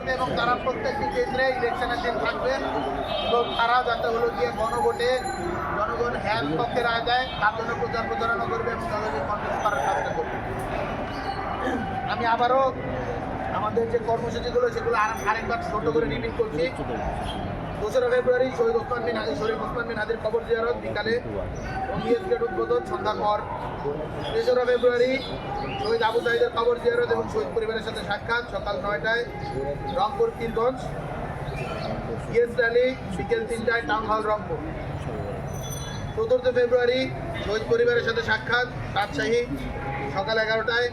থাকবে এবং তারা প্রত্যেকটি কেন্দ্রে ইলেকশনের দিন থাকবে এবং তারা যাতে হলো গিয়ে গণভোটে জনগণ হ্যাঁ পক্ষে রায় দেয় তার জন্য প্রচার প্রচারণা করবে এবং তাদেরকে কনভিন্স করার চেষ্টা করবে। আমি আবারও আমাদের যে কর্মসূচিগুলো সেগুলো আরেকবার ছোট করে রিপিট করছি। 2রা ফেব্রুয়ারি শহীদ ওসমান বিন হাদি শরীফ ওসমান বিন হাদির কবর জিয়ারত বিকালে ওমিএস গেট উদ্বোধন সন্ধ্যার পর। 3রা ফেব্রুয়ারি শহীদ আবু সাইদের কবর জিয়ারত এবং শহীদ পরিবারের সাথে সাক্ষাৎ সকাল 9টায় রংপুর পীরগঞ্জ। ইয়েস র্যালি বিকেল 3টায় টাউন হল রংপুর। 4 ফেব্রুয়ারি শহীদ পরিবারের সাথে সাক্ষাৎ রাজশাহী সকাল 11টায়।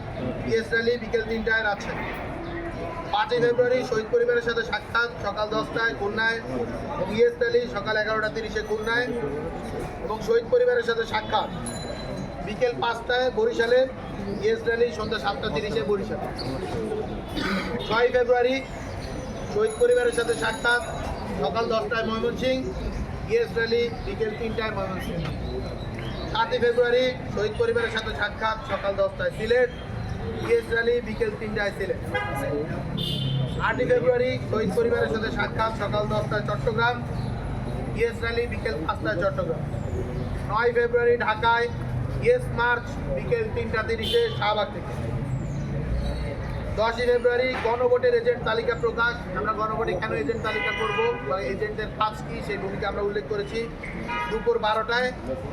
ইয়েস র্যালি বিকেল 3টায় রাজশাহী। 5 ফেব্রুয়ারি শহীদ পরিবারের সাথে সাক্ষাৎ সকাল 10টায় খুলনায় এবং ইয়েস র্যালি সকাল 11টা 30-এ খুলনায় এবং শহীদ পরিবারের সাথে সাক্ষাৎ বিকেল 5টায় বরিশালে। ইয়েস র্যালি সন্ধ্যা 7টা 30-এ বরিশালে। 6 ফেব্রুয়ারি শহীদ পরিবারের সাথে সাক্ষাৎ সকাল 10টায় ময়মনসিংহ। ইয়েস র্যালি বিকেল 3টায় ময়মনসিংহ। 7 ফেব্রুয়ারি শহীদ পরিবারের সাথে সাক্ষাৎ সকাল 10টায় সিলেট। ইয়েস র্যালি বিকেল 3টায় সিলেট। 8 ফেব্রুয়ারি শহীদ পরিবারের সাথে সাক্ষাৎ সকাল 10টায় চট্টগ্রাম। ইয়েস র্যালি বিকেল 5টায় চট্টগ্রাম। 9 ফেব্রুয়ারি ঢাকায় ইয়েস মার্চ বিকেল 3টা 30-এ শাহবাগ থেকে। 10 ফেব্রুয়ারি গণভোটের এজেন্ট তালিকা প্রকাশ। আমরা গণভোটে কেন এজেন্ট তালিকা করব বা এজেন্টের কাজ কী সেই ভূমিকা আমরা উল্লেখ করেছি। দুপুর 12টায়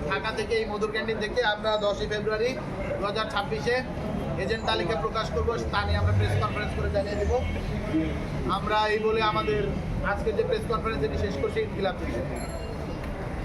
ঢাকা থেকে এই মধুর ক্যান্টিন থেকে আমরা 10 ফেব্রুয়ারি 2026-এ এজেন্ট তালিকা প্রকাশ করব। তা নিয়ে আমরা প্রেস কনফারেন্স করে জানিয়ে দেব। আমরা এই বলে আমাদের আজকের যে প্রেস কনফারেন্স এটি শেষ করছি। ইনকিলাব।